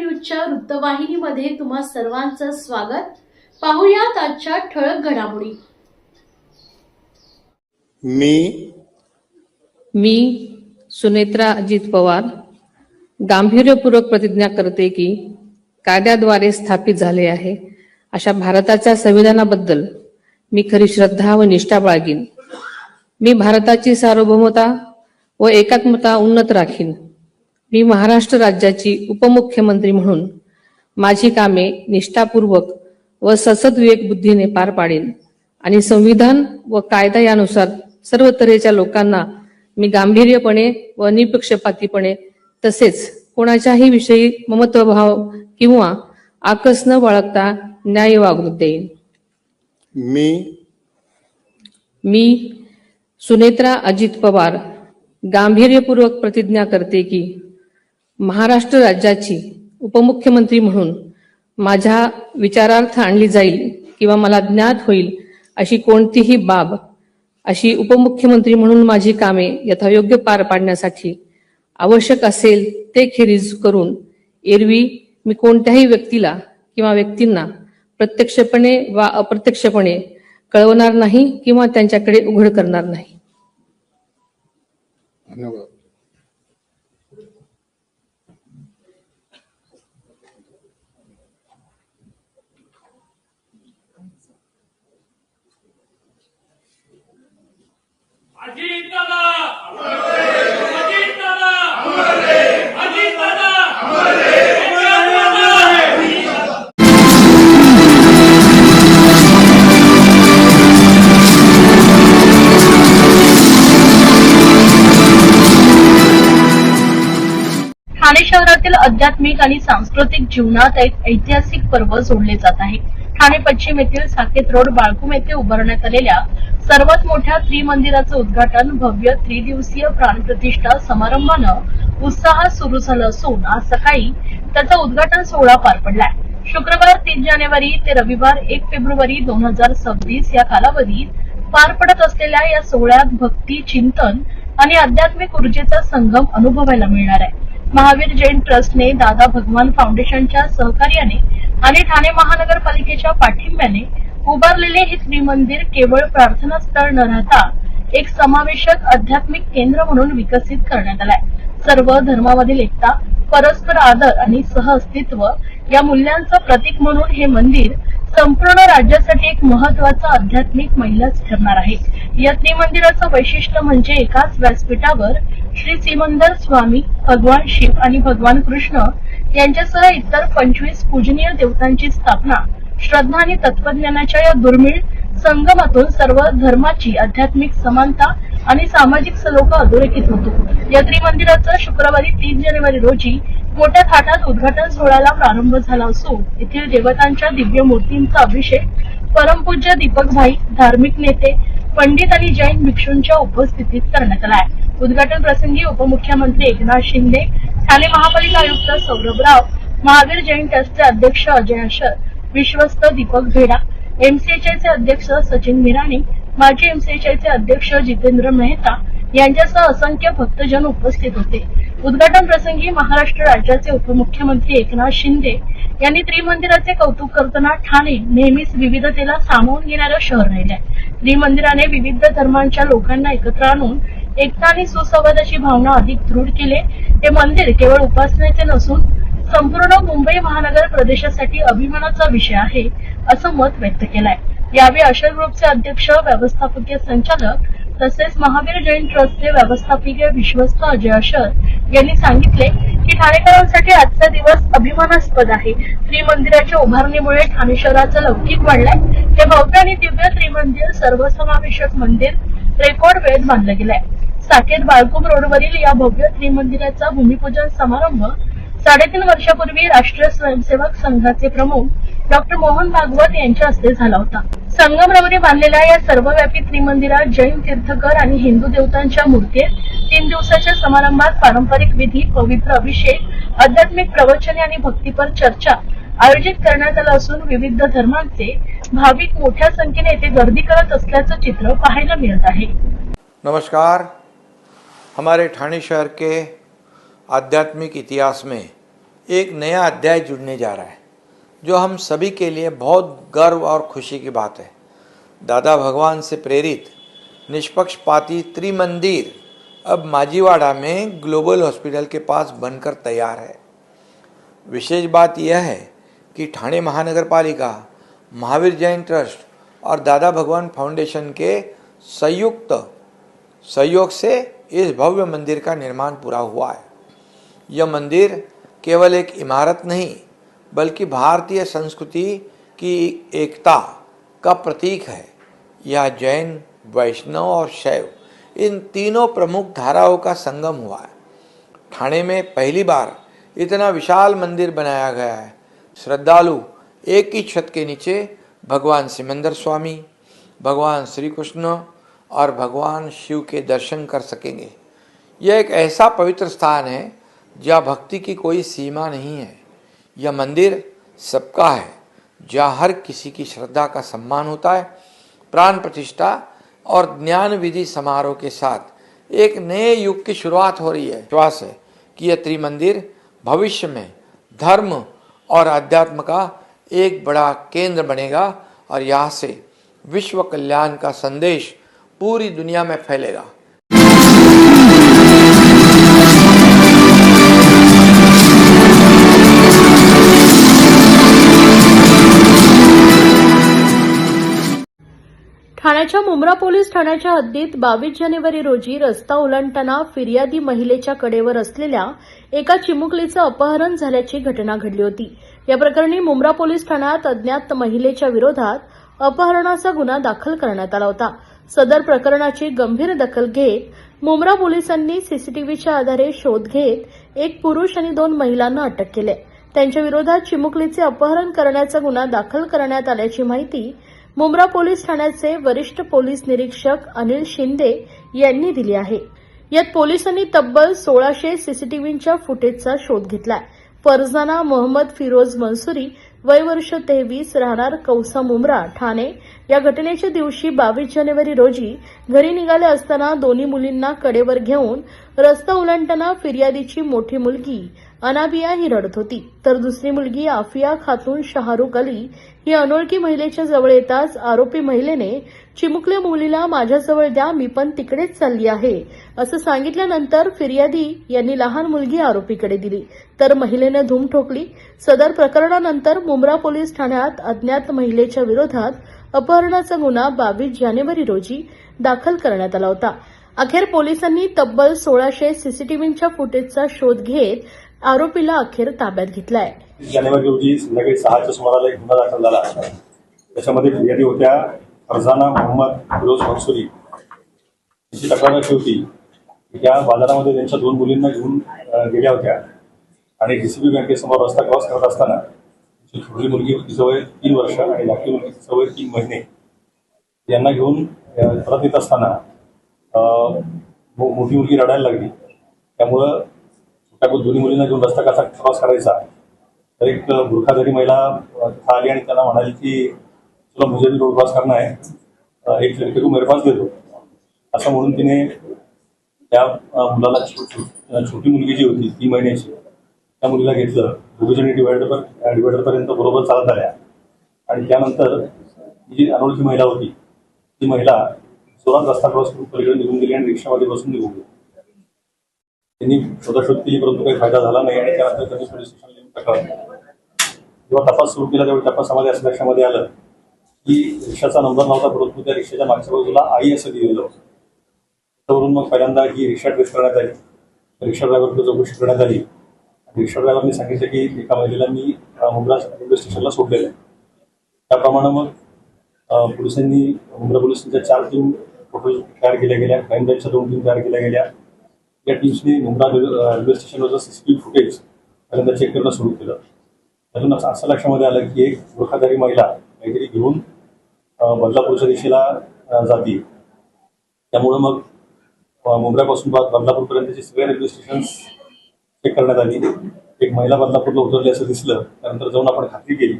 न्यूजच्या वृत्तवाहिनीमध्ये तुम्हा सर्वांचं स्वागत। पाहूयात आजच्या ठळक घडामोडी। मी सुनेत्रा अजित पवार गांभीर्यपूर्वक प्रतिज्ञा करते की कायद्याद्वारे स्थापित झाले आहे अशा भारताच्या संविधानाबद्दल मी खरी श्रद्धा व निष्ठा बाळगीन। मी भारताची सार्वभौमता व एकात्मता उन्नत राखीन। मी महाराष्ट्र राज्याची उपमुख्यमंत्री म्हणून माझी कामे निष्ठापूर्वक व ससद्विवेक बुद्धीने पार पाडेन आणि संविधान व कायदा यानुसार सर्व तऱ्हेच्या लोकांना मी गांभीर्यपणे व निपक्षपातीपणे तसेच कोणाच्याही विषयी ममत्वभाव किंवा आकस न बाळगता न्याय वागणूक देईन। मी सुनेत्रा अजित पवार गांभीर्यपूर्वक प्रतिज्ञा करते की महाराष्ट्र राज्याची उपमुख्यमंत्री म्हणून माझ्या विचारार्थ आणली जाईल किंवा मला ज्ञात होईल अशी कोणतीही बाब अशी उपमुख्यमंत्री म्हणून माझी कामे यथायोग्य पार पाडण्यासाठी आवश्यक असेल ते खेरीज करून एरवी मी कोणत्याही व्यक्तीला किंवा व्यक्तींना प्रत्यक्षपणे वा अप्रत्यक्षपणे कळवणार नाही किंवा त्यांच्याकडे उघड करणार नाही। धन्यवाद। अजित दादा अजित दादा अजित दादा ठाणे शहरातील आध्यात्मिक आणि सांस्कृतिक जीवनात एक ऐतिहासिक पर्व जोडले जात आहे। ठाणे पश्चिम येथील साकेत रोड बाळकुम येथे उभारण्यात आलेल्या सर्वात मोठ्या त्रिमंदिराचं उद्घाटन भव्य त्रिदिवसीय प्राणप्रतिष्ठा समारंभानं उत्साहात सुरू झालं असून आज सकाळी त्याचा उद्घाटन सोहळा पार पडलाय। शुक्रवार 3 जानेवारी ते रविवार 1 फेब्रुवारी 2026 या कालावधीत पार पडत असलेल्या या सोहळ्यात भक्ती, चिंतन आणि आध्यात्मिक ऊर्जेचा संगम अनुभवायला मिळणार आहे। महावीर जैन ट्रस्टने, दादा भगवान फाउंडेशनच्या सहकार्याने आणि ठाणे महानगरपालिकेच्या पाठिंब्याने उभारलेले हे त्रिमंदिर केवळ प्रार्थना स्थळ न राहता एक समावेशक आध्यात्मिक केंद्र म्हणून विकसित करण्यात आलंय। सर्व धर्मामधील एकता, परस्पर आदर आणि सहअस्तित्व या मूल्यांचं प्रतीक म्हणून हे मंदिर संपूर्ण राज्यासाठी एक महत्वाचा आध्यात्मिक मैलाच ठरणार आहे। या त्रिमंदिराचं वैशिष्ट्य म्हणजे एकाच व्यासपीठावर श्री सिमंदर स्वामी, भगवान शिव आणि भगवान कृष्ण यांच्यासह इतर 25 पूजनीय देवतांची स्थापना श्रद्धा आणि तत्वज्ञानाच्या या दुर्मिळ संगमातून सर्व धर्माची आध्यात्मिक समानता आणि सामाजिक सलोखा अधोरेखित होतो। या त्रिमंदिराचं शुक्रवारी 3 जानेवारी रोजी मोठ्या थाटात उद्घाटन सोहळ्याला प्रारंभ झाला असून येथील देवतांच्या दिव्य मूर्तींचा अभिषेक परमपूज्य दीपक भाई, धार्मिक नेते, पंडित आणि जैन भिक्षूंच्या उपस्थितीत करण्यात आला आहे। उद्घाटन प्रसंगी उपमुख्यमंत्री एकनाथ शिंदे, ठाणे महापालिका आयुक्त सौरभ राव, महावीर जैन ट्रस्टचे अध्यक्ष अजय आशर, विश्वस्त दीपक भेडा, एमसीएचआयचे अध्यक्ष सचिन मिराणी, माजी एमसीएचआयचे अध्यक्ष जितेंद्र मेहता यांच्यासह असंख्य भक्तजन उपस्थित होते। उद्घाटन प्रसंगी महाराष्ट्र राज्याचे उपमुख्यमंत्री एकनाथ शिंदे यांनी त्रिमंदिराचे कौतुक करताना ठाणे नेहमीच विविधतेला सामावून घेणारं शहर राहिलंय। त्रिमंदिराने विविध धर्मांच्या लोकांना एकत्र आणून एकता आणि सुसंवादाची भावना अधिक दृढ केले। हे मंदिर केवळ उपासनेचे नसून संपूर्ण मुंबई महानगर प्रदेशासाठी अभिमानाचा विषय आहे असं मत व्यक्त केलंय। यावेळी आशर ग्रुपचे अध्यक्ष, व्यवस्थापकीय संचालक तसेच महावीर जैन ट्रस्टचे व्यवस्थापकीय विश्वस्त अजय आशर यांनी सांगितले की ठाणेकरांसाठी आजचा दिवस अभिमानास्पद आहे। त्रिमंदिराच्या उभारणीमुळे ठाणे शहराचा लौकिक वाढलाय। हे भव्य आणि दिव्य त्रिमंदिर सर्वसमावेशक मंदिर रेकॉर्ड वेळेत बांधलं गेलंय। साकेत बाळकुम रोडवरील या भव्य त्रिमंदिराचा भूमिपूजन समारंभ 3.5 वर्षापूर्वी राष्ट्रीय स्वयंसेवक संघाचे प्रमुख डॉक्टर मोहन भागवत यांच्या हस्ते झाला होता। संगमरवरी बांधलेल्या या सर्वव्यापी त्रिमंदिरात जैन तीर्थकर आणि हिंदू देवतांच्या मूर्ती आहेत। 3 दिवसाच्या समारंभात पारंपरिक विधी, पवित्र अभिषेक, आध्यात्मिक प्रवचने आणि भक्तीपर चर्चा आयोजित करण्यात आलं असून विविध धर्मांचे भाविक मोठ्या संख्येने येथे गर्दी करत असल्याचं चित्र पाहायला मिळत आहे। नमस्कार। हमारे ठाणे शहर के आध्यात्मिक इतिहास में एक नया अध्याय जुड़ने जा रहा है, जो हम सभी के लिए बहुत गर्व और खुशी की बात है। दादा भगवान से प्रेरित निष्पक्षपाती त्रिमंदिर अब माजीवाड़ा में ग्लोबल हॉस्पिटल के पास बनकर तैयार है। विशेष बात यह है कि ठाणे महानगर पालिका, महावीर जैन ट्रस्ट और दादा भगवान फाउंडेशन के संयुक्त सहयोग से इस भव्य मंदिर का निर्माण पूरा हुआ है। यह मंदिर केवल एक इमारत नहीं, बल्कि भारतीय संस्कृति की एकता का प्रतीक है। यह जैन, वैष्णव और शैव इन तीनों प्रमुख धाराओं का संगम हुआ है। ठाणे में पहली बार इतना विशाल मंदिर बनाया गया है। श्रद्धालु एक ही छत के नीचे भगवान सिमंदर स्वामी, भगवान श्री कृष्ण और भगवान शिव के दर्शन कर सकेंगे। यह एक ऐसा पवित्र स्थान है जहाँ भक्ति की कोई सीमा नहीं है। यह मंदिर सबका है, जहाँ हर किसी की श्रद्धा का सम्मान होता है। प्राण प्रतिष्ठा और ज्ञान विधि समारोह के साथ एक नए युग की शुरुआत हो रही है। विश्वास है कि यह त्रिमंदिर भविष्य में धर्म और अध्यात्म का एक बड़ा केंद्र बनेगा और यहाँ से विश्व कल्याण का संदेश पूरी दुनिया में फैलेगा। ठाण्याच्या मुंब्रा पोलीस ठाण्याच्या हद्दीत 22 जानेवारी रोजी रस्ता ओलांडताना फिर्यादी महिलेच्या कडेवर असलेल्या एका चिमुकलीचं अपहरण झाल्याची घटना घडली होती। या प्रकरणी मुंब्रा पोलीस ठाण्यात अज्ञात महिलेच्या विरोधात अपहरणाचा गुन्हा दाखल करण्यात आला होता। सदर प्रकरणाची गंभीर दखल घेत मुंब्रा पोलिसांनी सीसीटीव्हीच्या आधारे शोध घेत एक पुरुष आणि 2 महिलांना अटक केली। त्यांच्या विरोधात चिमुकलीचे अपहरण करण्याचा गुन्हा दाखल करण्यात आल्याची माहिती मुंब्रा पोलीस ठाण्याचे वरिष्ठ पोलीस निरीक्षक अनिल शिंदे यांनी दिली आहे। यात पोलिसांनी तब्बल 1600 सीसीटीव्हीच्या फुटेजचा शोध घेतलाय। फरजाना मोहम्मद फिरोज मंसुरी, वय वर्ष 23, राहणार कौसा मुंब्रा, ठाणे, या घटनेच्या दिवशी 22 जानेवारी रोजी घरी निघाले असताना दोन्ही मुलींना कडेवर घेऊन रस्ता ओलांडताना फिर्यादीची मोठी मुलगी अनाबिया ही रडत होती, तर दुसरी मुलगी आफिया खातून शाहरुख अली ही अनोळखी महिलेच्या जवळ येताच आरोपी महिलेने चिमुकल्या मुलीला माझ्याजवळ द्या, मी पण तिकडेच चालली आहे असं सांगितल्यानंतर फिर्यादी यांनी लहान मुलगी आरोपीकडे दिली, तर महिलेने धूम ठोकली। सदर प्रकरणानंतर मुंब्रा पोलीस ठाण्यात अज्ञात महिलेच्या विरोधात अपहरणाचा गुन्हा 22 जानेवारी रोजी दाखल करण्यात आला होता। अखेर पोलिसांनी तब्बल 1600 सीसीटीव्हीच्या फुटेजचा शोध घेत आरोपीला अखेर ताब्यात घेतलाय। जानेवारी रोजी संध्याकाळी 6च्या सुमाराला एक गुन्हा दाखल झाला। त्याच्यामध्ये फिर्यादी होत्या फरजाना मोहम्मद फिरोज मंसुरी। तिची तक्रार अशी होती की त्या बाजारामध्ये त्यांच्या 2 मुलींना घेऊन गेल्या होत्या आणि डीसीबी बँकेसमोर रस्ता क्रॉस करत असताना तिची छोटी मुलगी तिचं वय 3 वर्ष आणि धाकटी मुलगी तिचं वय 3 महिने यांना घेऊन परत येत असताना मोठी मुलगी रडायला लागली। त्यामुळं दोन्ही मुलींना घेऊन रस्ता कसा क्रॉस करायचा, तर एक बुरखाधारी महिला आली आणि त्यांना म्हणाली की तुला मुझे भी रोड क्रॉस करना है, एक लड़के को मेरे पास दे दो असं म्हणून तिने त्या मुलाला छोटी मुलगी जी होती 3 महिन्याची त्या मुलीला घेतलं। दोघीजणी डिवायडरपर्यंत बरोबर चालत आल्या आणि त्यानंतर जी अनोळखी महिला होती ती महिला जोरात रस्ता क्रॉस करून पलीकडे निघून गेली आणि रिक्षामध्ये बसून निघून गेली। त्यांनी शोधाशोध केली, परंतु काही फायदा झाला नाही आणि त्यानंतर त्यांनी पोलीस स्टेशनला येऊन तक्रार केली। जेव्हा तपास सुरू केला त्यावेळी तपासामध्ये असं लक्षामध्ये आलं की रिक्षाचा नंबर नव्हता, परंतु त्या रिक्षाच्या मागच्या बाजूला आई असं लिहिलेलं होतं। त्यावरून मग पहिल्यांदा ही रिक्षा ट्रेस करण्यात आली, रिक्षा ड्रायव्हरकडे चौकशी करण्यात आली। रिक्षा ड्रायव्हरने सांगितलं की एका महिलेला मी मुंब्रा रेल्वे स्टेशनला सोडलेलं आहे। त्याप्रमाणे मग पोलिसांनी मुंब्रा पोलिसांच्या 4 टीम तयार केल्या गेल्या, क्राईम ब्रँचच्या 2 टीम तयार केल्या गेल्या। या टीम्सने मुंब्रा रेल्वे स्टेशनवरचं सीसीटीव्ही फुटेज पहिल्यांदा चेक करणं सुरू केलं। त्यातून असं लक्षामध्ये आलं की एक बुरखाधारी महिला काहीतरी घेऊन बदलापूरच्या दिशेला जाते। त्यामुळं मग मुंब्र्यापासून बदलापूरपर्यंतचे सगळे रेल्वे स्टेशन्स चेक करण्यात आली। एक महिला बदलापूरला उतरली असं दिसलं। त्यानंतर जाऊन आपण खात्री केली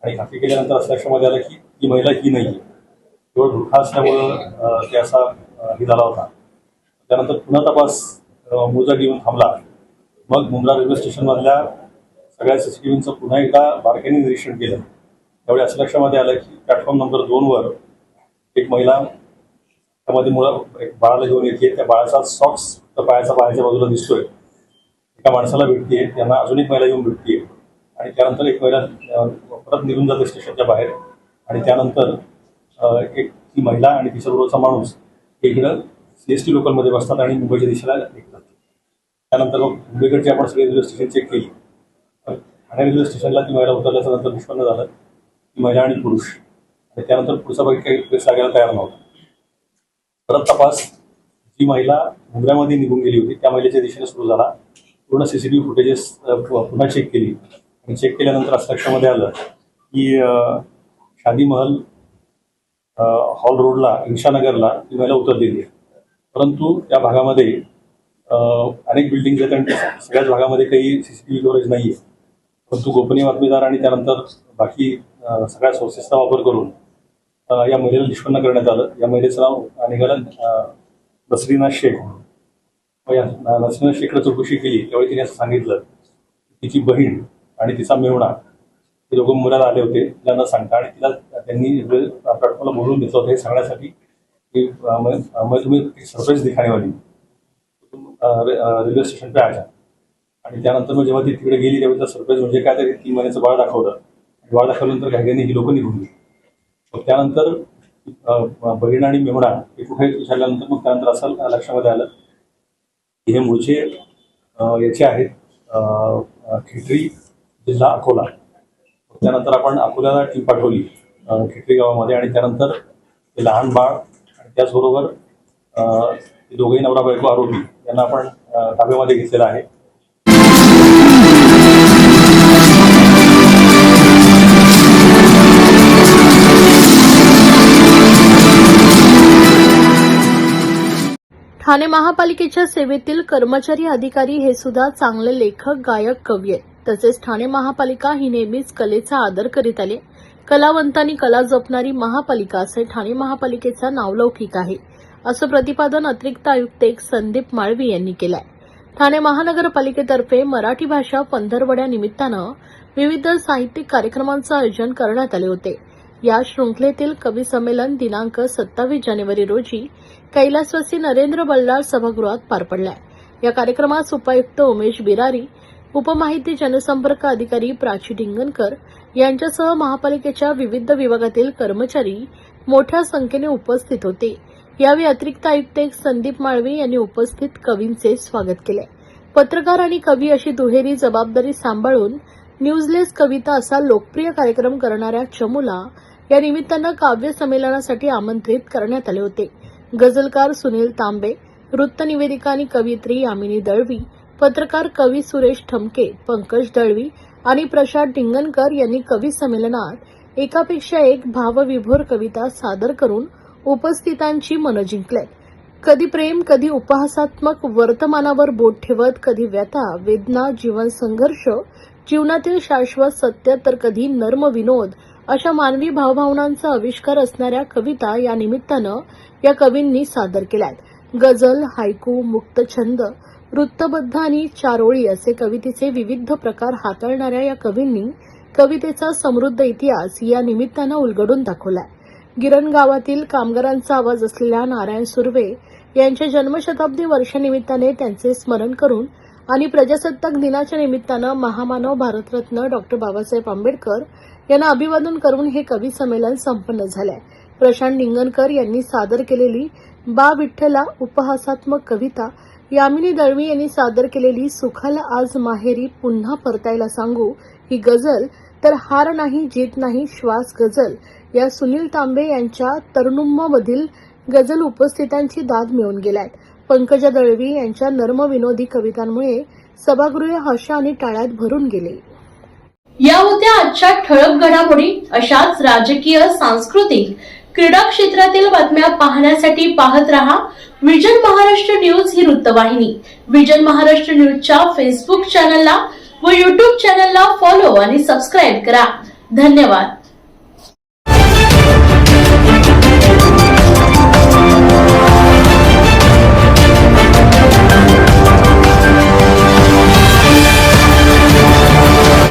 आणि खात्री केल्यानंतर असं लक्षामध्ये आलं की ही महिला ही नाही आहे, केवळ बुरखा असल्यामुळं ते असा हे झाला होता। त्यानंतर पुन्हा तपास मोजा घेऊन थांबला। मग मुंब्रा रेल्वे स्टेशनमधल्या सगळ्या सीसीटीव्हीचं पुन्हा एकदा बारकाईने निरीक्षण केलं त्यावेळी असं लक्षामध्ये आलं की प्लॅटफॉर्म नंबर 2 वर एक महिला त्यामध्ये मुलं एक बाळाला घेऊन येते. त्या बाळाचा सॉक्स पायाच्या बाजूला दिसतोय. एका माणसाला भेटतीये, त्यांना अजून एक महिला येऊन भेटतीये आणि त्यानंतर एक महिला परत निघून जाते स्टेशनच्या बाहेर आणि त्यानंतर एक ती महिला आणि तिच्याबरोबरचा माणूस इकडं CST लोकलमध्ये बसतात आणि मुंबईच्या दिशेला निघतात. त्यानंतर मग मुंबईकडची आपण सगळी रेल्वे स्टेशन चेक केली. ठाणे रेल्वे स्टेशनला ती महिला उतरल्याच्या नंतर निष्पन्न झालं ती महिला आणि पुरुष आणि त्यानंतर पुढचा बाकी काही प्रेस लागायला तयार नव्हता. परत तपास जी महिला मुंबईमध्ये निघून गेली होती त्या महिलेच्या दिशेने सुरू झाला. पूर्ण CCTV फुटेजेस पुन्हा चेक केली आणि चेक केल्यानंतर असं लक्षामध्ये आलं की शादी महल हॉल रोडला इंशानगरला ती महिला उतरलेली आहे. परंतु त्या भागामध्ये अनेक बिल्डिंग्स आहेत आणि सगळ्याच भागामध्ये काही CCTV कव्हरेज नाही आहे. परंतु गोपनीय बातमीदार आणि त्यानंतर बाकी सगळ्या सोर्सेसचा वापर करून या महिलेला निष्पन्न करण्यात आलं. या महिलेचं नाव निघालं नसरीना शेख. या नसरीना शेखला चौकशी केली त्यावेळी तिने असं सांगितलं तिची बहीण आणि तिचा मेहुणा हे दोघं मुलाला आले होते त्यांना सांगता आणि तिला त्यांनी प्लॅटफॉर्मला बोलवून घेतलं होतं हे सांगण्यासाठी की तुम्ही सरप्राईज दिखाने वाली रेल्वे स्टेशन पे आजा. आणि त्यानंतर मग जेव्हा ती तिकडे गेली त्यावेळी सरप्राईज म्हणजे काय तर 3 महिन्याचं बाळ दाखवलं. बाळ दाखवल्यानंतर घाईघाईने ही लोकं निघून गेली. मग त्यानंतर बहीण आणि मेहुणा हे कुठे विचारल्यानंतर मग त्यानंतर असं लक्षामध्ये आलं की हे मूळचे याचे आहेत खेटरी जिल्हा अकोला. त्यानंतर आपण अकोल्याला टीम पाठवली खेटरी गावामध्ये आणि त्यानंतर ते लहान बाळ आणि त्याचबरोबर दोघेही नवरा बायको आरोपी यांना आपण ताब्यामध्ये घेतलेलं आहे. ठाणे महापालिकेच्या सेवेतील कर्मचारी अधिकारी हे सुद्धा चांगले लेखक गायक कवी आहेत. तसेच ठाणे महापालिका ही नेहमीच कलेचा आदर करीत आली. कलावंतांनी कला जपणारी महापालिका असे ठाणे महापालिकेचा नावलौकिक आहे असं प्रतिपादन अतिरिक्त आयुक्त संदीप माळवी यांनी केलं आहे. ठाणे महानगरपालिकेतर्फे मराठी भाषा पंधरवड्या निमित्तानं विविध साहित्यिक कार्यक्रमांचं आयोजन करण्यात आले होते. या शृंखलेतील कवी संमेलन दिनांक 27 जानेवारी रोजी कैलासवासी नरेंद्र बल्लाळ सभागृहात पार पडलाय. या कार्यक्रमास उपायुक्त उमेश बिरारी, उपमाहिती जनसंपर्क अधिकारी प्राची ढिंगणकर यांच्यासह महापालिकेच्या विविध विभागातील कर्मचारी मोठ्या संख्येने उपस्थित होते. यावेळी अतिरिक्त आयुक्त संदीप माळवी यांनी उपस्थित कवींचे स्वागत केले. पत्रकार आणि कवी अशी दुहेरी जबाबदारी सांभाळून न्यूजलेस कविता असा लोकप्रिय कार्यक्रम करणाऱ्या चमूला या निमित्तानं काव्य संमेलनासाठी आमंत्रित करण्यात आले होते. गझलकार सुनील तांबे, वृत्तनिवेदिका आणि कवयित्री यामिनी दळवी, पत्रकार कवी सुरेश ठमके, पंकज दळवी आणि प्रशांत ढिंगणकर यांनी कवी संमेलनात एकापेक्षा एक भावविभोर कविता सादर करून उपस्थितांची मनं जिंकल्यात. कधी प्रेम, कधी उपहासात्मक वर्तमानावर बोट ठेवत, कधी व्यथा, वेदना, जीवन संघर्ष, जीवनातील शाश्वत सत्य, तर कधी नर्म विनोद अशा मानवी भावभावनांचा आविष्कार असणाऱ्या कविता या निमित्तानं या कवींनी सादर केल्यात. गझल, हायकू, मुक्तछंद, वृत्तबद्ध आणि चारोळी असे कवितेचे विविध प्रकार हाताळणाऱ्या या कवींनी कवितेचा समृद्ध इतिहास या निमित्तानं उलगडून दाखवलाय. गिरण गावातील कामगारांचा आवाज असलेल्या नारायण सुर्वे यांच्या जन्मशताब्दी वर्षानिमित्ताने त्यांचे स्मरण करून आणि प्रजासत्ताक दिनाच्या निमित्तानं महामानव भारतरत्न डॉ. बाबासाहेब आंबेडकर यांना अभिवादन करून हे कवी संमेलन संपन्न झालंय. प्रशांत ढिंगणकर यांनी सादर केलेली बा विठ्ठला उपहासात्मक कविता, यामिनी दळवी यांनी सादर केलेली सुखाला आज माहेरी पुन्हा परतायला सांगू ही गझल, तर हार नाही जीत नाही श्वास गझल या सुनील तांबे यांच्या तरुणुम्ममधील गझल उपस्थितांची दाद मिळवून गेल्यात. पंकजा दळवी यांच्या नर्म विनोदी कवितांमुळे सभागृह हर्ष आणि टाळ्यात भरून गेले. या होत्या आजच्या ठळक घडामोडी. अशाच राजकीय, सांस्कृतिक, क्रीडा क्षेत्रातील बातम्या पाहण्यासाठी पाहत रहा विजन महाराष्ट्र न्यूज ही वृत्तवाहिनी. विजन महाराष्ट्र न्यूजच्या फेसबुक चॅनलला व युट्यूब चॅनलला फॉलो आणि सबस्क्राईब करा. धन्यवाद.